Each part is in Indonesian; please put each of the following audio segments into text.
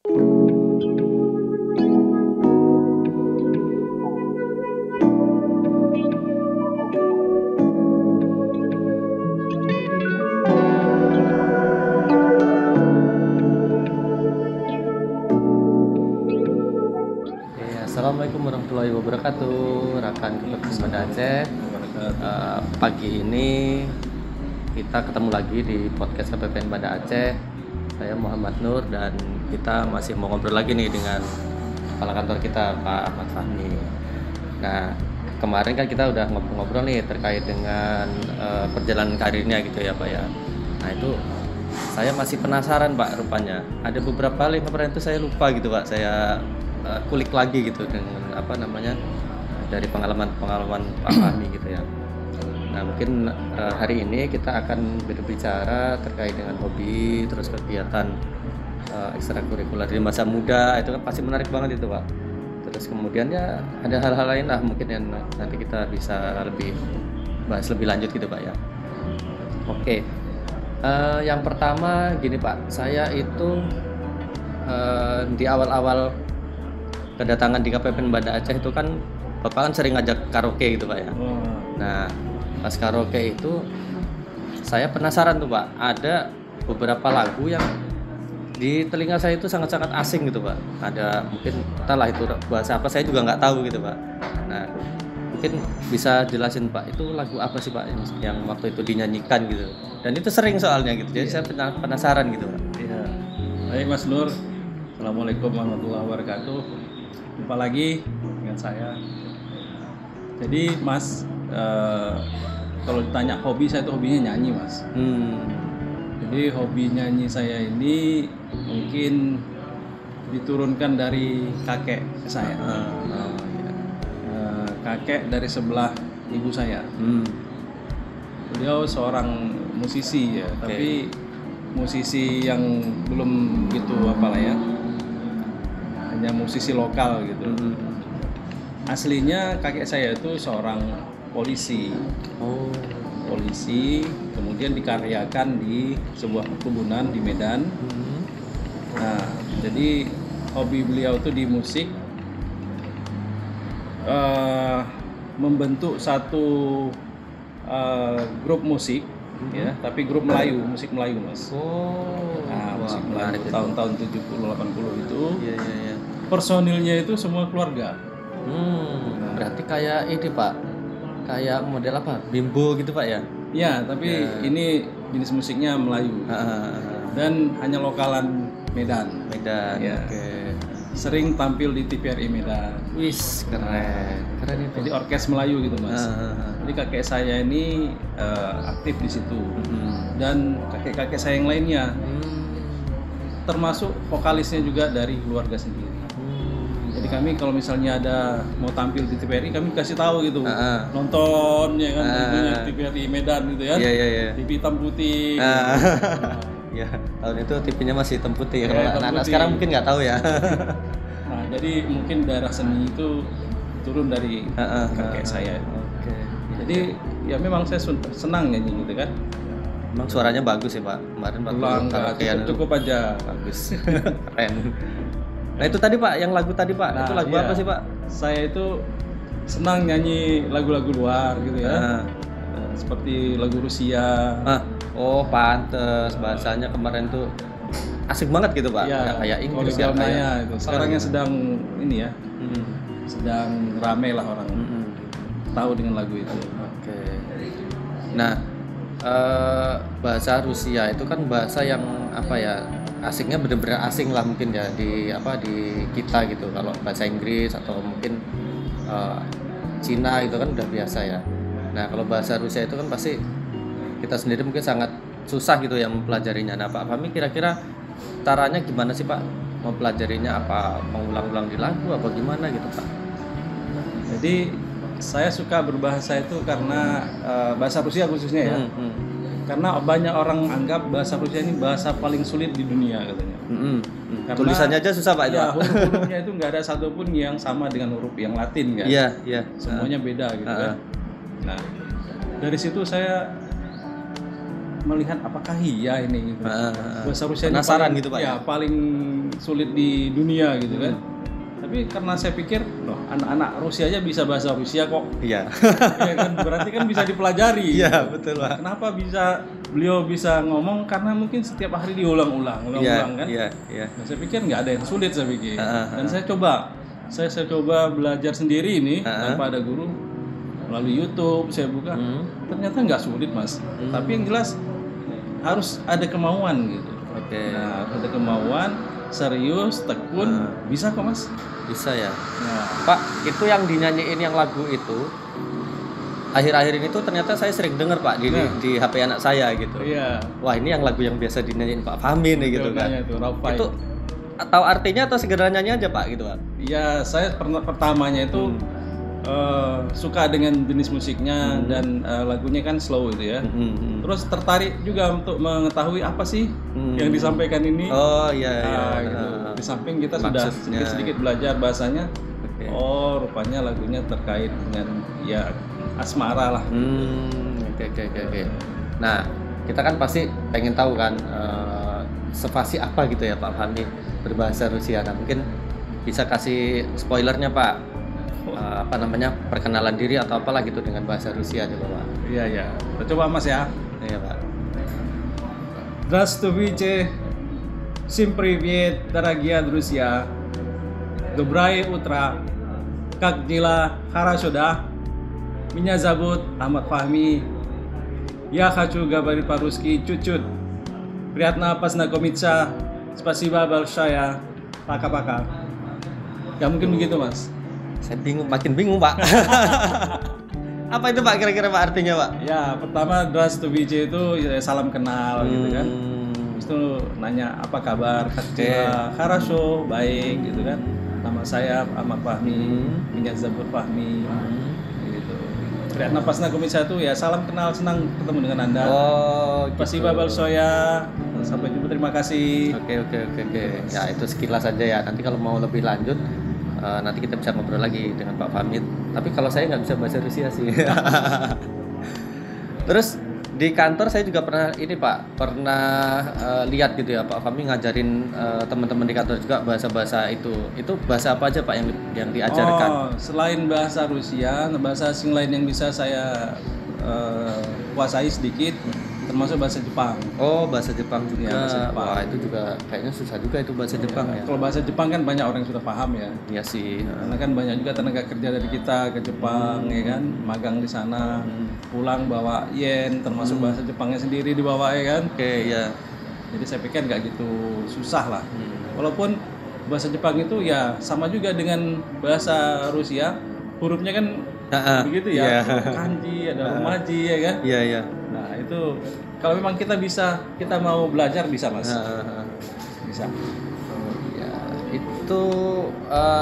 Assalamualaikum warahmatullahi wabarakatuh, rekan KPPN Banda Aceh. Pagi ini kita ketemu lagi di podcast KPPN Banda Aceh. Saya Muhammad Nur dan kita masih mau ngobrol lagi nih dengan kepala kantor kita, Pak Ahmad Fahmi. Nah, kemarin kan kita udah ngobrol-ngobrol nih terkait dengan perjalanan karirnya gitu ya, Pak ya. Nah, itu saya masih penasaran, Pak, rupanya. Ada beberapa hal yang kemarin itu saya lupa gitu, Pak. Saya kulik lagi gitu dengan dari pengalaman Pak Fahmi gitu ya. Nah, mungkin hari ini kita akan berbicara terkait dengan hobi terus kegiatan ekstrakurikuler di masa muda. Itu kan pasti menarik banget itu, Pak. Terus kemudian ya ada hal-hal lain lah mungkin yang nanti kita bisa bahas lebih lanjut gitu, Pak ya. Oke. Yang pertama gini, Pak, saya itu di awal-awal kedatangan di KPPN Banda Aceh itu kan Bapak kan sering ngajak karaoke gitu, Pak ya. Nah, pas karaoke itu saya penasaran tuh, Pak, ada beberapa lagu yang di telinga saya itu sangat-sangat asing gitu, Pak. Ada mungkin entahlah itu bahasa apa, saya juga nggak tahu gitu, Pak. Nah, mungkin bisa jelasin, Pak, itu lagu apa sih, Pak, yang waktu itu dinyanyikan gitu. Dan itu sering soalnya gitu, jadi saya penasaran gitu, Pak. Iya. Baik, Mas Nur. Assalamualaikum warahmatullahi wabarakatuh. Jumpa lagi dengan saya. Jadi, Mas, kalau ditanya hobi, saya itu hobinya nyanyi, Mas. Jadi hobi nyanyi saya ini mungkin diturunkan dari kakek saya. Kakek dari sebelah ibu saya. Beliau seorang musisi ya, tapi musisi yang belum gitu apalah ya, hanya musisi lokal gitu. Aslinya kakek saya itu seorang polisi. Polisi, kemudian dikaryakan di sebuah perkebunan di Medan. Nah, jadi hobi beliau itu di musik, membentuk satu grup musik, ya, tapi grup Melayu, musik Melayu, Mas. Nah, musik Melayu tahun-tahun 70 80 itu. Iya. Personilnya itu semua keluarga. Berarti kayak ini, Pak. Kayak model apa? Bimbo gitu, Pak ya? Ya, tapi ini jenis musiknya Melayu. Dan hanya lokalan Medan. Ya. Oke. Sering tampil di TVRI Medan. Wis, keren itu. Jadi orkes Melayu gitu, Mas. Jadi kakek saya ini aktif di situ. Dan kakek-kakek saya yang lainnya, termasuk vokalisnya juga dari keluarga sendiri. Jadi kami kalau misalnya ada mau tampil di TVRI, kami kasih tahu gitu, nonton ya kan, tentunya TVRI Medan gitu ya. Iya. TV hitam putih. Ya, tahun itu TV-nya masih hitam putih ya. Kalau anak-anak sekarang mungkin nggak tahu ya. Nah, jadi mungkin daerah seni itu turun dari kakek saya. Oke. Jadi ya memang saya senang nyanyi gitu kan. Emang suaranya bagus ya, Pak. Kemarin waktu cukup aja. Bagus. Keren. Nah, itu tadi, Pak, yang lagu tadi, Pak. Itu lagu apa sih, Pak? Saya itu senang nyanyi lagu-lagu luar gitu ya. Seperti lagu Rusia. Oh, pantes bahasanya kemarin tuh asik banget gitu, Pak. Ya, kayak Inggris ya kayak itu. Sekarang yang sedang ini ya. Sedang rame lah orang tahu dengan lagu itu. Oke. Nah, bahasa Rusia itu kan bahasa yang apa ya? Asingnya benar-benar asing lah mungkin ya di kita gitu. Kalau bahasa Inggris atau mungkin Cina itu kan udah biasa ya. Nah, kalau bahasa Rusia itu kan pasti kita sendiri mungkin sangat susah gitu ya mempelajarinya. Nah, Pak Fahmi kira-kira caranya gimana sih, Pak, mempelajarinya? Apa mengulang-ulang di lagu apa gimana gitu, Pak? Jadi saya suka berbahasa itu karena bahasa Rusia khususnya ya. Karena banyak orang anggap bahasa Rusia ini bahasa paling sulit di dunia katanya. Karena tulisannya aja susah, Pak. Ya, huruf-hurufnya itu nggak ada satupun yang sama dengan huruf yang Latin kan. Iya. Semuanya beda gitu kan. Nah, dari situ saya melihat apakah iya ini gitu. Bahasa Rusia ini Penasaran paling, gitu, Pak, ya, ya? paling sulit di dunia gitu kan. Tapi karena saya pikir, loh anak-anak Rusia aja bisa bahasa Rusia kok. Iya. Ya kan, berarti kan bisa dipelajari. Iya, betul, Pak. Kenapa beliau bisa ngomong? Karena mungkin setiap hari diulang-ulang kan. Iya. Nah, saya pikir nggak ada yang sulit saya pikir. Dan saya coba belajar sendiri ini tanpa ada guru melalui YouTube. Saya buka, ternyata nggak sulit, Mas. Tapi yang jelas harus ada kemauan gitu. Oke. Nah, harus ada kemauan, serius, tekun, bisa kok, Mas. Bisa ya. Nah, Pak, itu yang dinyanyiin yang lagu itu akhir-akhir ini tuh ternyata saya sering denger, Pak, di HP anak saya gitu. iya. Wah, ini yang lagu yang biasa dinyanyiin Pak Fahmi nih gitu kan. Itu Raufai. Itu tahu artinya atau sekedar nyanyi aja, Pak, gitu, Pak? Ya, saya pertamanya itu suka dengan jenis musiknya dan lagunya kan slow itu ya. Terus tertarik juga untuk mengetahui apa sih yang disampaikan ini. Oh iya. Gitu. Di samping kita Maksudnya. sudah sedikit-sedikit belajar bahasanya. Oke. Oh, rupanya lagunya terkait dengan ya asmara lah. Oke. Nah, kita kan pasti pengen tahu kan spasi apa gitu ya Pak Fahmi berbahasa Rusia. Nah, mungkin bisa kasih spoilernya, Pak. Apa namanya, perkenalan diri atau apalah gitu dengan bahasa Rusia coba, Pak. Iya. Kita coba, Mas ya. Iya, Pak. Здравствуйте. Всем привет, дорогие друзья. Доброе утро. Как дела? Хорошо, да? Меня зовут Ahmad Fahmi. Я хочу говорить по-русски чуть-чуть. Приятно познакомиться. Спасибо большое. Пока-пока. Ya mungkin begitu, Mas. Saya makin bingung, Pak. Apa itu, Pak, kira-kira, Pak, artinya, Pak? Ya, pertama Здравствуйте itu ya, salam kenal gitu kan. Terus itu nanya apa kabar, хорошо, baik gitu kan. Nama saya Ahmad Fahmi, Меня зовут Fahmi. Gitu. Приятно познакомиться itu ya salam kenal, senang ketemu dengan Anda. Oh, gitu. Спасибо большое. Sampai jumpa, terima kasih. Oke. Ya, itu sekilas aja ya. Nanti kalau mau lebih lanjut nanti kita bisa ngobrol lagi dengan Pak Fahmi. Tapi kalau saya nggak bisa bahasa Rusia sih. Terus di kantor saya juga pernah lihat gitu ya Pak Fahmi ngajarin teman-teman di kantor juga bahasa-bahasa itu. Itu bahasa apa aja, Pak, yang diajarkan? Oh, selain bahasa Rusia, bahasa asing lain yang bisa saya kuasai sedikit, termasuk bahasa Jepang. Oh, bahasa Jepang juga. Ya, bahasa Jepang. Wah, itu juga kayaknya susah juga itu bahasa Jepang ya. Kalau bahasa Jepang kan banyak orang yang sudah paham ya. Iya sih. Karena kan banyak juga tenaga kerja dari kita ke Jepang ya kan, magang di sana, pulang bawa yen, termasuk bahasa Jepangnya sendiri dibawa ya kan. Oke, ya. Jadi saya pikir nggak gitu susah lah. Walaupun bahasa Jepang itu ya sama juga dengan bahasa Rusia, hurufnya kan begitu ya, kanji, ada romaji ya kan. Iya. Nah itu kalau memang kita mau belajar bisa, Mas. Bisa. Ya, itu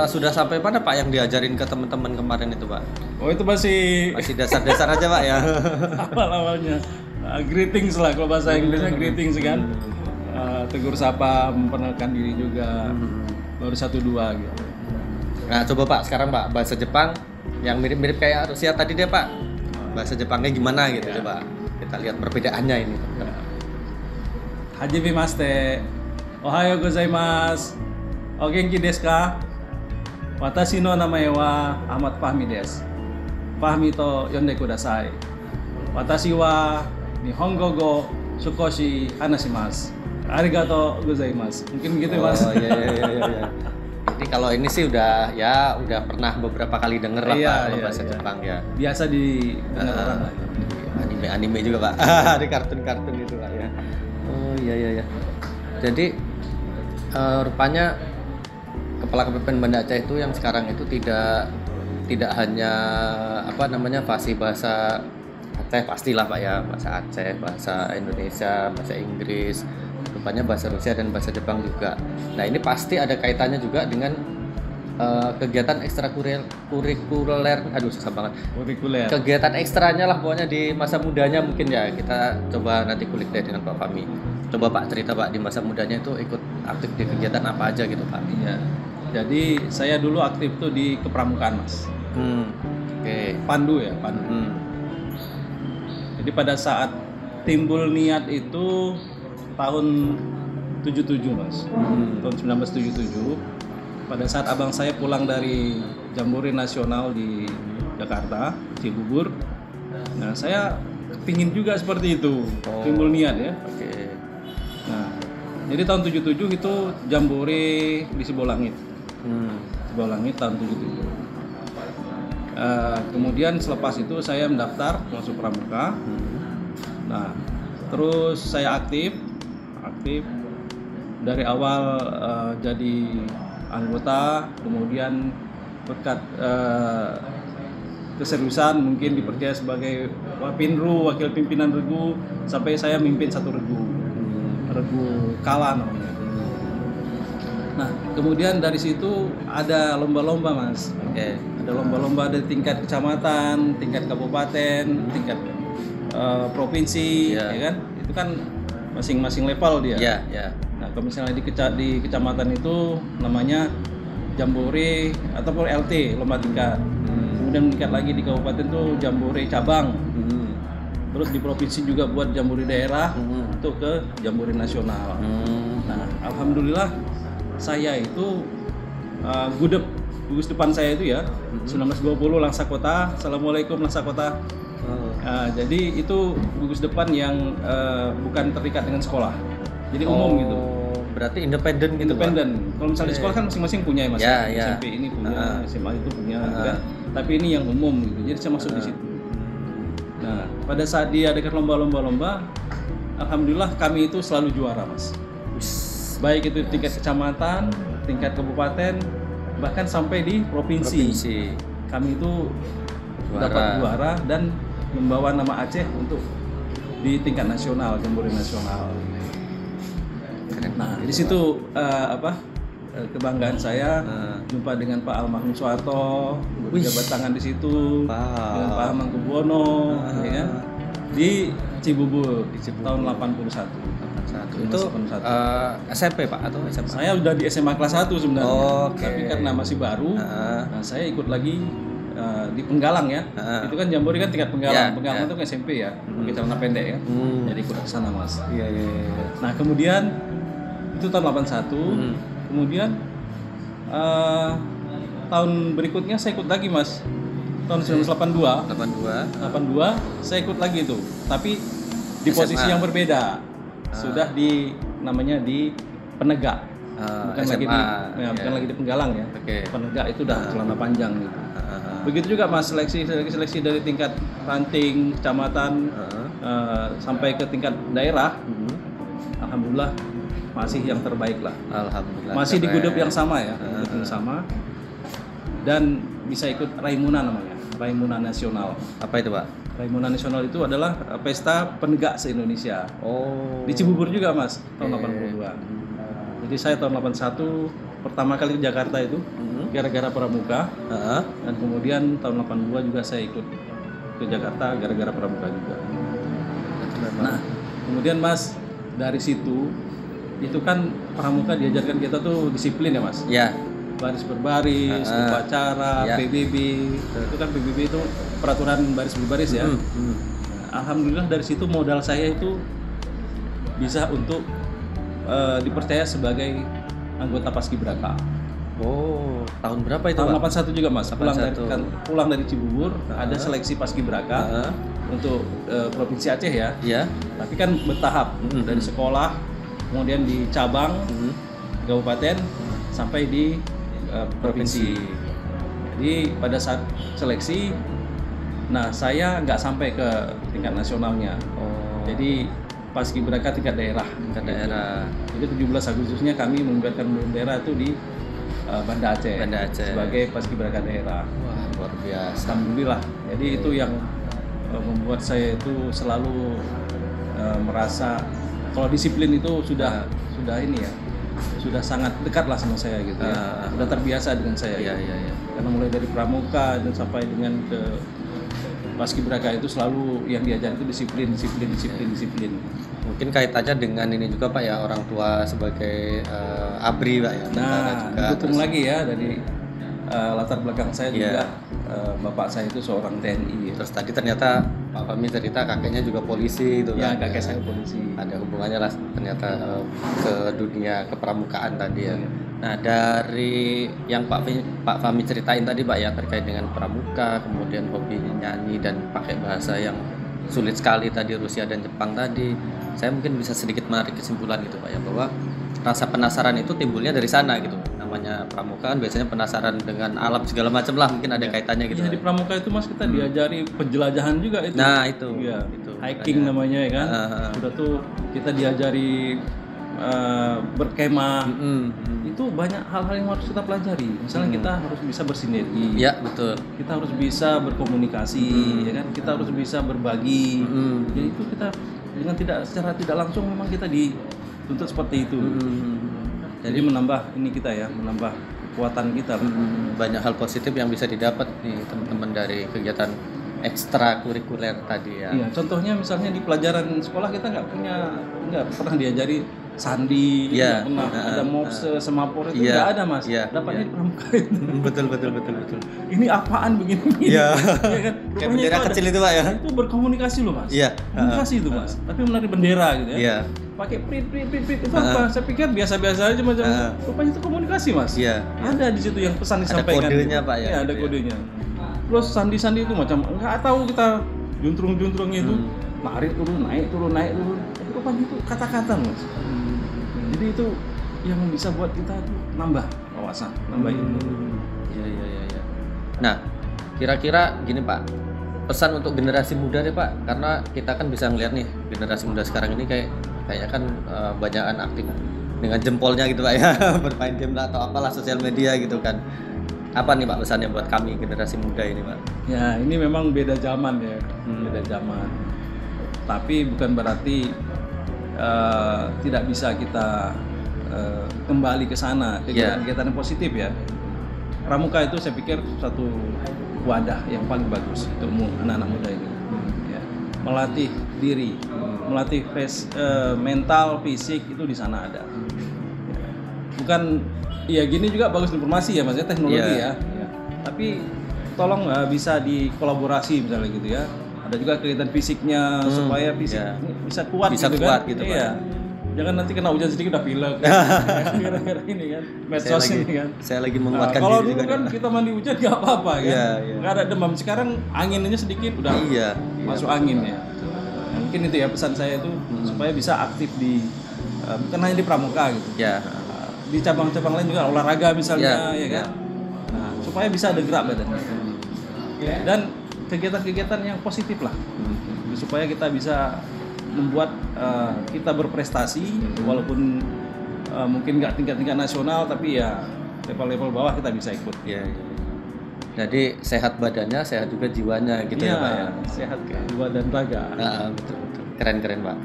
sudah sampai mana, Pak, yang diajarin ke teman-teman kemarin itu, Pak? Oh, itu masih Dasar-dasar aja, Pak, ya. awal-awalnya. Greetings lah, kalau bahasa Inggrisnya greetings kan. Tegur sapa, memperkenalkan diri juga. Baru 1-2 gitu. Nah, coba, Pak, sekarang, Pak, bahasa Jepang yang mirip-mirip kayak Rusia tadi deh, Pak. Bahasa Jepangnya gimana gitu, coba. Kita lihat perbedaannya ini. Hajimemashite. Ohayo gozaimasu. O genki desu ka? Watashi no namae wa Ahmad Fahmi desu. Fahmi to yonde kudasai. Watashi wa Nihongo go sukoshi hanashimasu. Arigatou gozaimasu. Mungkin begitu, Mas. Oh, iya. Jadi kalau ini sih udah pernah beberapa kali denger lah, Pak, kalau bahasa Jepang ya. Biasa didengar orang lah. Anime juga, Pak. Ada kartun-kartun gitu, Pak, ya. Oh iya. Jadi rupanya Kepala Kabupaten Banda Aceh itu yang sekarang itu tidak hanya fasih bahasa Aceh, pastilah, Pak, ya, bahasa Aceh, bahasa Indonesia, bahasa Inggris, rupanya bahasa Rusia dan bahasa Jepang juga. Nah, ini pasti ada kaitannya juga dengan kegiatan ekstrakurikuler, susah banget. Kurikuler. Kegiatan ekstranya lah pokoknya di masa mudanya mungkin ya. Kita coba nanti kulik deh dengan Pak Fahmi. Coba, Pak, cerita, Pak, di masa mudanya itu ikut aktif di kegiatan apa aja gitu, Pak? Iya. Jadi saya dulu aktif tuh di kepramukaan, Mas. Oke. Pandu ya, Pandu. Jadi pada saat timbul niat itu tahun 77 Mas. Tahun 1977 pada saat abang saya pulang dari Jambore Nasional di Jakarta, Cibubur. Nah, saya pingin juga seperti itu. Timbul niat ya. Oke. Nah, jadi tahun 77 itu Jambore di Sibolangit. Sibolangit tahun 77. Kemudian selepas itu saya mendaftar masuk pramuka. Nah, terus saya aktif dari awal jadi anggota, kemudian berkat keseriusan mungkin dipercaya sebagai Wapinru, wakil pimpinan regu, sampai saya mimpin satu regu Kala namanya. Nah, kemudian dari situ ada lomba-lomba Mas. Oke. Ada lomba-lomba dari tingkat kecamatan, tingkat kabupaten, tingkat provinsi, Iya. ya kan? Itu kan masing-masing level dia. Iya, iya. Nah, kalau misalnya di kecamatan itu namanya Jambore ataupun LT, lomba tingkat. Kemudian meningkat lagi di kabupaten tuh Jambore cabang. Terus di provinsi juga buat Jambore daerah untuk ke Jambore nasional. Nah, alhamdulillah saya itu gugus depan saya itu ya 1920 Langsa Kota. Assalamualaikum Langsa Kota. Jadi itu gugus depan yang bukan terikat dengan sekolah. Jadi umum gitu. Berarti independen gitu, Pak? Independen. Kalau misalnya di sekolah kan masing-masing punya ya Mas. Ya, ya. SMP ini punya, SMA itu punya, gitu kan. Tapi ini yang umum gitu. Jadi saya masuk di situ. Nah, pada saat diadakan lomba-lomba, alhamdulillah kami itu selalu juara Mas. Baik itu tingkat kecamatan, tingkat kabupaten, bahkan sampai di provinsi. Kami itu dapat juara dan membawa nama Aceh untuk di tingkat nasional, Jambore nasional. Nah, di situ kebanggaan saya jumpa dengan Pak Almarhum Soeharto, berjabat tangan di situ, dengan Pak Hamengkubuwono, ya, di Cibubur tahun 81. Itu SMP Pak atau SMA? Saya udah di SMA kelas 1 sebenarnya. Oke. Tapi karena masih baru, nah saya ikut lagi di Penggalang ya. Itu kan Jambore kan tingkat Penggalang. Penggalang itu kan SMP ya, pakai celana pendek ya. Jadi ikut ke sana Mas. Iya. Nah, kemudian itu tahun 81. Kemudian tahun berikutnya saya ikut lagi Mas. Tahun 1982. 82 saya ikut lagi itu. Tapi di posisi yang berbeda. Sudah namanya di Penegak. Bukan lagi di Penggalang ya. Penegak itu udah celana panjang gitu. Begitu juga Mas, seleksi dari tingkat ranting kecamatan sampai ke tingkat daerah. Alhamdulillah masih yang terbaik lah. Alhamdulillah. Masih di grup yang sama ya, yang sama. Dan bisa ikut Raimuna namanya, Raimuna Nasional. Apa itu Pak? Raimuna Nasional itu adalah pesta penegak se-Indonesia. Di Cibubur juga Mas, tahun 82. Jadi saya tahun 81 pertama kali ke Jakarta itu gara-gara pramuka. Dan kemudian tahun 82 juga saya ikut ke Jakarta gara-gara pramuka juga. Nah, kemudian Mas, dari situ itu kan pramuka diajarkan kita tuh disiplin ya Mas. Ya. Baris berbaris, upacara, PBB. Itu kan PBB itu peraturan baris berbaris ya. Nah, alhamdulillah dari situ modal saya itu bisa untuk dipercaya sebagai anggota Paskibraka. Tahun berapa itu Tahun Pak? 81 juga Mas. Pulang dari Cibubur, ada seleksi Paskibraka untuk Provinsi Aceh ya. Iya. Tapi kan bertahap dari sekolah, kemudian di cabang, kabupaten, sampai di provinsi. Jadi pada saat seleksi, nah saya nggak sampai ke tingkat nasionalnya. Jadi Paskibraka tingkat daerah. Jadi 17 Agustusnya kami mengibarkan bendera itu di Banda Aceh sebagai Paskibraka daerah. Wah, luar biasa. Alhamdulillah. Jadi itu yang membuat saya itu selalu merasa kalau disiplin itu sudah ini ya, sudah sangat dekat lah sama saya gitu ya. Sudah terbiasa dengan saya. Iya. Karena mulai dari pramuka dan sampai dengan ke Paskibraka itu selalu yang diajar itu disiplin. Mungkin kaitannya dengan ini juga Pak ya, orang tua sebagai ABRI Pak ya. Nah, dukung lagi ya dari latar belakang saya juga bapak saya itu seorang TNI. Terus tadi ternyata Pak Fahmi cerita kakeknya juga polisi itu Ya, kan. kakek saya polisi. Ada hubungannya lah ternyata ke dunia kepramukaan tadi ya. Nah, dari yang Pak Fahmi ceritain tadi Pak ya, terkait dengan pramuka, kemudian hobi nyanyi dan pakai bahasa yang sulit sekali tadi, Rusia dan Jepang tadi, saya mungkin bisa sedikit menarik kesimpulan gitu Pak ya, bahwa rasa penasaran itu timbulnya dari sana gitu. Namanya pramuka kan biasanya penasaran dengan alam segala macam lah, mungkin ada kaitannya gitu. Iya, di pramuka itu Mas kita diajari penjelajahan juga itu. Nah, itu. Iya, Itu. hiking namanya ya kan. Udah tuh kita diajari berkemah. Itu banyak hal-hal yang harus kita pelajari. Misalnya kita harus bisa bersinergi. Ya, betul. Kita harus bisa berkomunikasi, ya kan? Kita harus bisa berbagi. Jadi itu kita dengan secara tidak langsung memang kita dituntut seperti itu. Jadi menambah ini kita ya, menambah kekuatan kita. Banyak hal positif yang bisa didapat nih teman-teman dari kegiatan ekstrakurikuler tadi ya. Iya, contohnya misalnya di pelajaran sekolah kita nggak pernah diajari sandi, nggak pernah ada mops, semapur itu nggak ada Mas. Dapatnya di pramuka itu. Betul. Ini apaan begini? Iya. Ya kan? Kayak bendera kecil itu Pak ya. Itu berkomunikasi loh Mas. Iya. Komunikasi itu Mas. Tapi menari bendera gitu ya. Iya. Pakai print itu apa? Saya pikir biasa-biasa aja macam rupanya itu komunikasi Mas. Iya. Ada di situ yang pesan disampaikan. Ada kodenya Pak ya. Iya, ada kodenya. Terus sandi-sandi itu macam nggak tahu kita juntrung-juntrung itu naik turun. Tapi rupanya itu kata-kata Mas. Jadi itu yang bisa buat kita nambah wawasan, nambah ilmu. Iya. Nah, kira-kira gini Pak, pesan untuk generasi muda deh Pak, karena kita kan bisa ngeliat nih generasi muda sekarang ini kayaknya kan banyakan aktif dengan jempolnya gitu Pak ya, bermain game lah atau apalah sosial media gitu kan. Apa nih Pak pesannya buat kami generasi muda ini Pak? Ya ini memang beda zaman ya, beda zaman. Tapi bukan berarti tidak bisa kita kembali ke sana, kegiatan yang positif ya. Pramuka itu saya pikir satu wadah yang paling bagus untuk anak-anak muda ini. Ya. Melatih diri, melatih mental, fisik itu di sana ada. Bukan, ya gini juga bagus informasi ya, maksudnya teknologi ya. Tapi tolong bisa dikolaborasi misalnya gitu ya. Ada juga kegiatan fisiknya supaya fisik bisa kuat gitu kan. Gitu, iya. Jangan nanti kena hujan sedikit udah pilek. Kira-kira ini kan medsos ini kan. Saya lagi menguatkan kalau diri dulu juga kan kita mandi hujan nggak apa-apa kan. Nggak ada demam. Sekarang anginnya sedikit udah masuk angin ya. Mungkin itu ya pesan saya itu supaya bisa aktif di bukan hanya di pramuka gitu. Di cabang-cabang lain juga olahraga misalnya ya kan. Nah, supaya bisa ada gerak badan. Dan kegiatan-kegiatan yang positif lah. Supaya kita bisa membuat kita berprestasi walaupun mungkin nggak tingkat nasional tapi ya level-level bawah kita bisa ikut. Jadi sehat badannya, sehat juga jiwanya gitu ya Pak ya. Sehat jiwa dan raga. Betul. Keren Pak.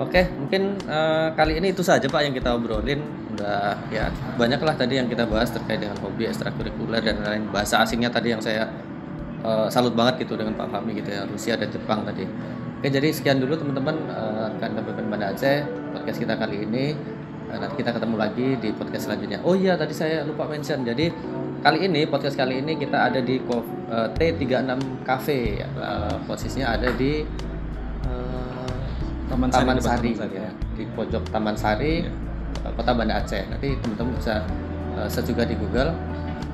Oke, mungkin kali ini itu saja Pak yang kita obrolin. Udah ya banyaklah tadi yang kita bahas terkait dengan hobi ekstrakurikuler dan lain bahasa asingnya tadi yang saya salut banget gitu dengan Pak Fahmi gitu ya, Rusia dan Jepang tadi. Oke, jadi sekian dulu teman-teman rekan KPPN Banda Aceh podcast kita kali ini. Nanti kita ketemu lagi di podcast selanjutnya. Oh iya, tadi saya lupa mention. Jadi podcast kali ini kita ada di T36 Cafe. Posisinya ada di Taman Sari ya. Di pojok Taman Sari, Kota Banda Aceh. Nanti teman-teman bisa search juga di Google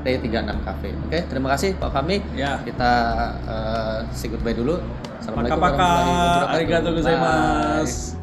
T36 Cafe. Oke, terima kasih Pak Fahmi. Kita say goodbye dulu. Assalamualaikum warahmatullahi wabarakatuh. Arigatou gozaimasu.